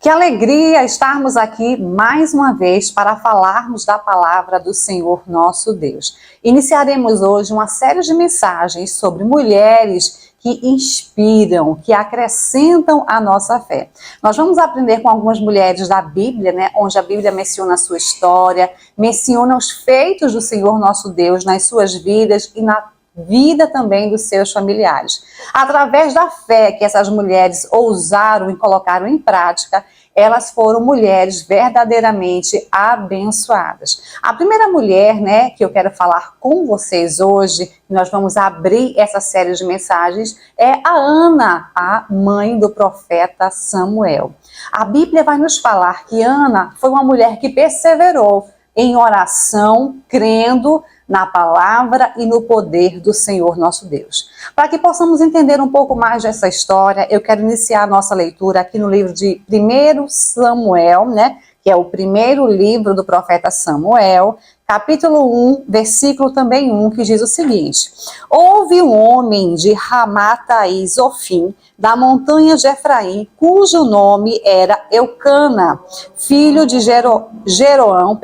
Que alegria estarmos aqui mais uma vez para falarmos da palavra do Senhor nosso Deus. Iniciaremos hoje uma série de mensagens sobre mulheres que inspiram, que acrescentam a nossa fé. Nós vamos aprender com algumas mulheres da Bíblia, né, onde a Bíblia menciona a sua história, menciona os feitos do Senhor nosso Deus nas suas vidas e na vida também dos seus familiares. Através da fé que essas mulheres ousaram e colocaram em prática, elas foram mulheres verdadeiramente abençoadas. A primeira mulher, né, que eu quero falar com vocês hoje, nós vamos abrir essa série de mensagens, é a Ana, a mãe do profeta Samuel. A Bíblia vai nos falar que Ana foi uma mulher que perseverou em oração, crendo na palavra e no poder do Senhor nosso Deus. Para que possamos entender um pouco mais dessa história, eu quero iniciar a nossa leitura aqui no livro de 1 Samuel, né, que é o primeiro livro do profeta Samuel, capítulo 1, versículo também 1, que diz o seguinte: Houve um homem de Ramataí Zofim, da montanha de Efraim, cujo nome era Eucana, filho de Jeroão,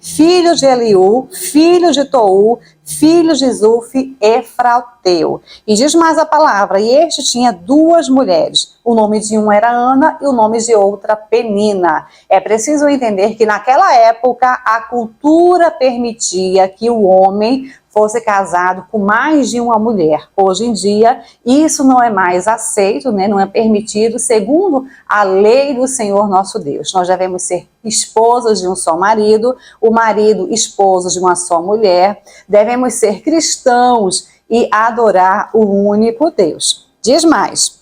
filho de Eliú, filho de Tou, filho de Zuf, Efrateu. E diz mais a palavra, e este tinha duas mulheres. O nome de uma era Ana e o nome de outra Penina. É preciso entender que naquela época a cultura permitia que o homem fosse casado com mais de uma mulher. Hoje em dia, isso não é mais aceito, né? Não é permitido, segundo a lei do Senhor nosso Deus. Nós devemos ser esposas de um só marido, o marido esposo de uma só mulher, devemos ser cristãos e adorar o único Deus. Diz mais.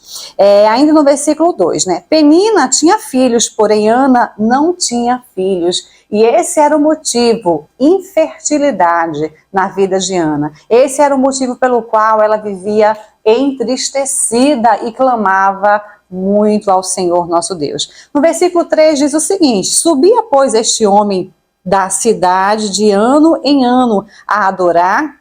Ainda no versículo 2, né? Penina tinha filhos, porém Ana não tinha filhos. E esse era o motivo, infertilidade na vida de Ana. Esse era o motivo pelo qual ela vivia entristecida e clamava muito ao Senhor nosso Deus. No versículo 3 diz o seguinte: Subia, pois, este homem da cidade de ano em ano a adorar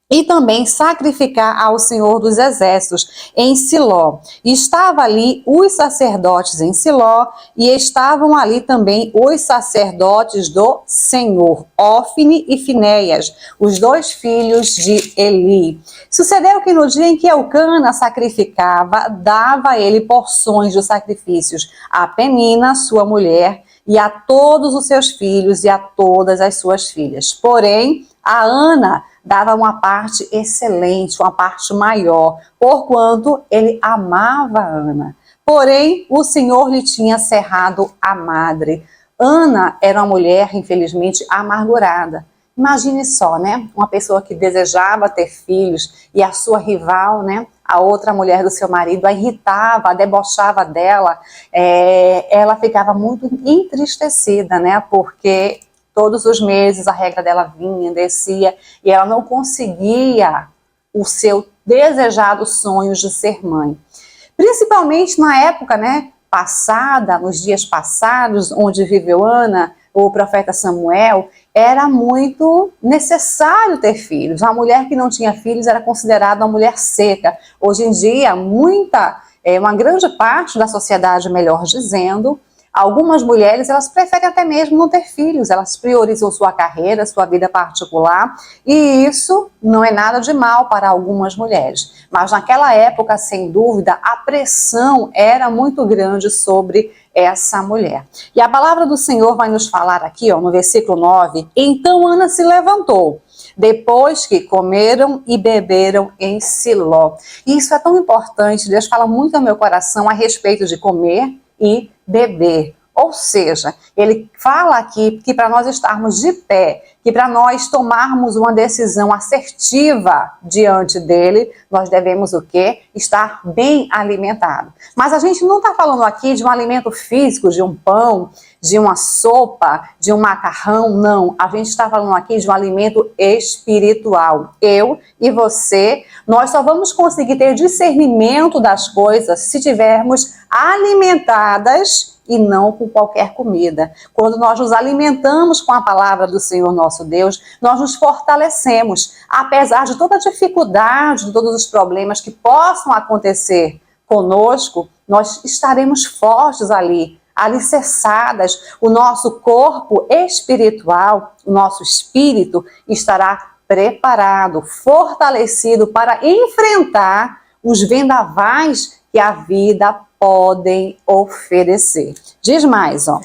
e também sacrificar ao Senhor dos Exércitos em Siló. E estava ali os sacerdotes em Siló, e estavam ali também os sacerdotes do Senhor, Ofne e Finéias, os dois filhos de Eli. Sucedeu que no dia em que Eucana sacrificava, dava a ele porções dos sacrifícios a Penina, sua mulher, e a todos os seus filhos e a todas as suas filhas. Porém, a Ana dava uma parte excelente, uma parte maior, porquanto ele amava Ana. Porém, o Senhor lhe tinha cerrado a madre. Ana era uma mulher, infelizmente, amargurada. Imagine só, né? Uma pessoa que desejava ter filhos e a sua rival, né? A outra mulher do seu marido a irritava, a debochava dela. Ela ficava muito entristecida, né? Porque todos os meses a regra dela vinha, descia, e ela não conseguia o seu desejado sonho de ser mãe. Principalmente na época, né, passada, nos dias passados, onde viveu Ana, o profeta Samuel, era muito necessário ter filhos. Uma mulher que não tinha filhos era considerada uma mulher seca. Hoje em dia, uma grande parte da sociedade, melhor dizendo, algumas mulheres, elas preferem até mesmo não ter filhos, elas priorizam sua carreira, sua vida particular, e isso não é nada de mal para algumas mulheres. Mas naquela época, sem dúvida, a pressão era muito grande sobre essa mulher. E a palavra do Senhor vai nos falar aqui, ó, no versículo 9, Então Ana se levantou, depois que comeram e beberam em Siló. E isso é tão importante, Deus fala muito ao meu coração a respeito de comer e beber. Ou seja, ele fala aqui que para nós estarmos de pé, que para nós tomarmos uma decisão assertiva diante dele, nós devemos o quê? Estar bem alimentado. Mas a gente não está falando aqui de um alimento físico, de um pão, de uma sopa, de um macarrão, não. A gente está falando aqui de um alimento espiritual. Eu e você, nós só vamos conseguir ter discernimento das coisas se tivermos alimentadas e não com qualquer comida. Quando nós nos alimentamos com a palavra do Senhor nosso Deus, nós nos fortalecemos, apesar de toda a dificuldade, de todos os problemas que possam acontecer conosco, nós estaremos fortes ali, alicerçadas, o nosso corpo espiritual, o nosso espírito estará preparado, fortalecido para enfrentar os vendavais que a vida podem oferecer. Diz mais, ó.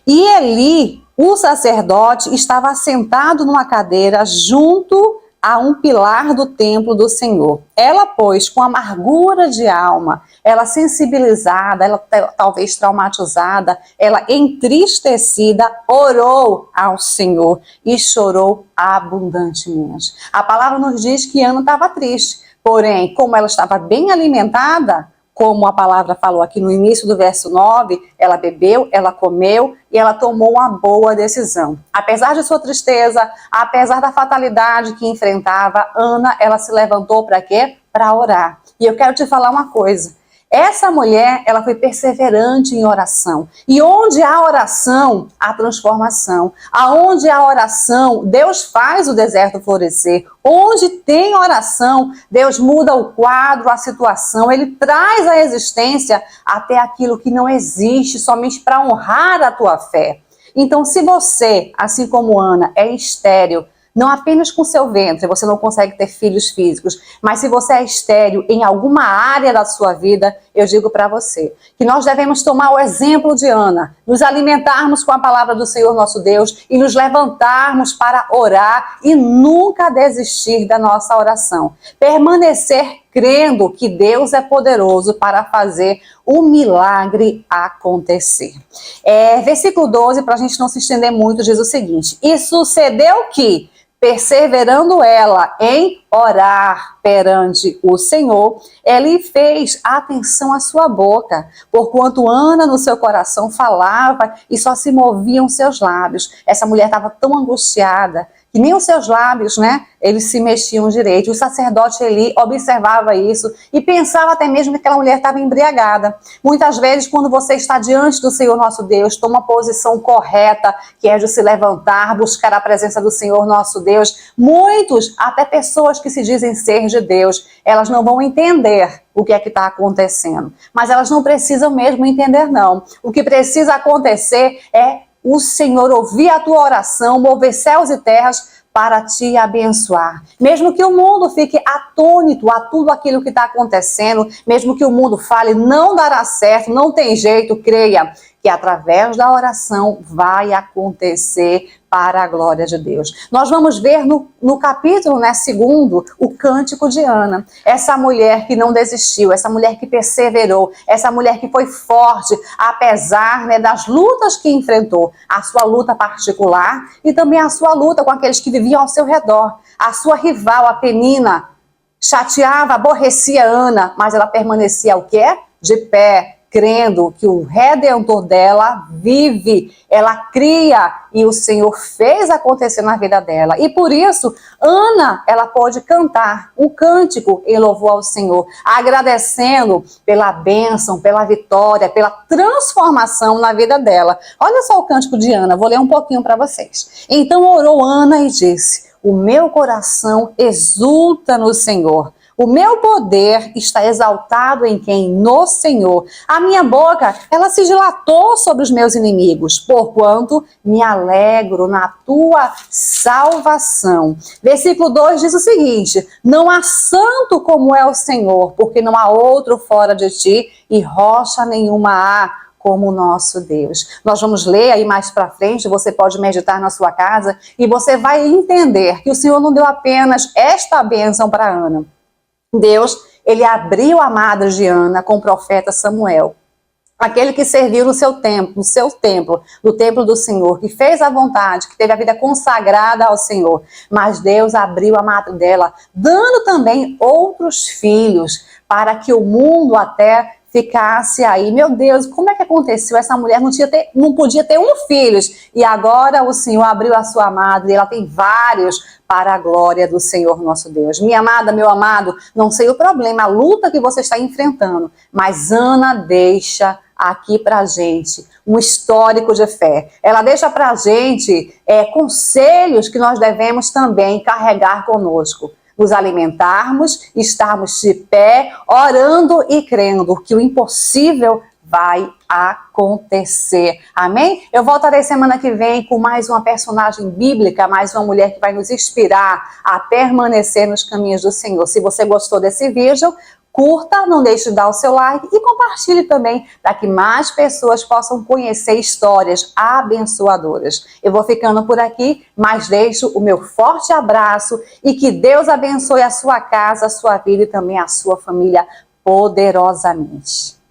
E Eli, o sacerdote, estava assentado numa cadeira junto a um pilar do templo do Senhor. Ela, pois, com amargura de alma, ela sensibilizada, ela talvez traumatizada, ela entristecida, orou ao Senhor e chorou abundantemente. A palavra nos diz que Ana estava triste, porém, como ela estava bem alimentada, como a palavra falou aqui no início do verso 9, ela bebeu, ela comeu e ela tomou uma boa decisão. Apesar de sua tristeza, apesar da fatalidade que enfrentava, Ana, ela se levantou para quê? Para orar. E eu quero te falar uma coisa. Essa mulher, ela foi perseverante em oração. E onde há oração, há transformação. Aonde há oração, Deus faz o deserto florescer. Onde tem oração, Deus muda o quadro, a situação. Ele traz à existência até aquilo que não existe, somente para honrar a tua fé. Então, se você, assim como Ana, é estéril, não apenas com seu ventre, você não consegue ter filhos físicos, mas se você é estéril em alguma área da sua vida, eu digo para você que nós devemos tomar o exemplo de Ana, nos alimentarmos com a palavra do Senhor nosso Deus e nos levantarmos para orar e nunca desistir da nossa oração. Permanecer crendo que Deus é poderoso para fazer o milagre acontecer. Versículo 12, para a gente não se estender muito, diz o seguinte: e sucedeu que, perseverando ela em orar perante o Senhor, ele fez atenção à sua boca, porquanto Ana no seu coração falava e só se moviam seus lábios. Essa mulher estava tão angustiada que nem os seus lábios, né, eles se mexiam direito. O sacerdote Eli observava isso e pensava até mesmo que aquela mulher estava embriagada. Muitas vezes, quando você está diante do Senhor nosso Deus, toma uma posição correta, que é de se levantar, buscar a presença do Senhor nosso Deus. Muitos, até pessoas que se dizem ser de Deus, elas não vão entender o que é que está acontecendo. Mas elas não precisam mesmo entender, não. O que precisa acontecer é o Senhor ouvir a tua oração, mover céus e terras para te abençoar. Mesmo que o mundo fique atônito a tudo aquilo que está acontecendo, mesmo que o mundo fale, não dará certo, não tem jeito, creia que através da oração vai acontecer para a glória de Deus. Nós vamos ver no capítulo, né, segundo, o cântico de Ana. Essa mulher que não desistiu, essa mulher que perseverou, essa mulher que foi forte, apesar, né, das lutas que enfrentou. A sua luta particular e também a sua luta com aqueles que viviam ao seu redor. A sua rival, a Penina, chateava, aborrecia Ana, mas ela permanecia o quê? De pé, crendo que o Redentor dela vive, ela cria e o Senhor fez acontecer na vida dela. E por isso, Ana, ela pode cantar um cântico em louvor ao Senhor, agradecendo pela bênção, pela vitória, pela transformação na vida dela. Olha só o cântico de Ana, vou ler um pouquinho para vocês. Então orou Ana e disse: o meu coração exulta no Senhor. O meu poder está exaltado em quem? No Senhor. A minha boca, ela se dilatou sobre os meus inimigos, porquanto me alegro na tua salvação. Versículo 2 diz o seguinte: não há santo como é o Senhor, porque não há outro fora de ti, e rocha nenhuma há como o nosso Deus. Nós vamos ler aí mais para frente, você pode meditar na sua casa, e você vai entender que o Senhor não deu apenas esta bênção para Ana. Deus, ele abriu a madre de Ana com o profeta Samuel, aquele que serviu no seu templo, no templo do Senhor, que fez a vontade, que teve a vida consagrada ao Senhor. Mas Deus abriu a madre dela, dando também outros filhos, para que o mundo até ficasse aí. Meu Deus, como é que aconteceu? Essa mulher não podia ter um filho, e agora o Senhor abriu a sua madre, e ela tem vários para a glória do Senhor nosso Deus. Minha amada, meu amado, não sei o problema, a luta que você está enfrentando, mas Ana deixa aqui pra gente um histórico de fé. Ela deixa pra gente conselhos que nós devemos também carregar conosco. Nos alimentarmos, estarmos de pé, orando e crendo que o impossível vai acontecer. Amém? Eu voltarei semana que vem com mais uma personagem bíblica, mais uma mulher que vai nos inspirar a permanecer nos caminhos do Senhor. Se você gostou desse vídeo, curta, não deixe de dar o seu like e compartilhe também para que mais pessoas possam conhecer histórias abençoadoras. Eu vou ficando por aqui, mas deixo o meu forte abraço e que Deus abençoe a sua casa, a sua vida e também a sua família poderosamente.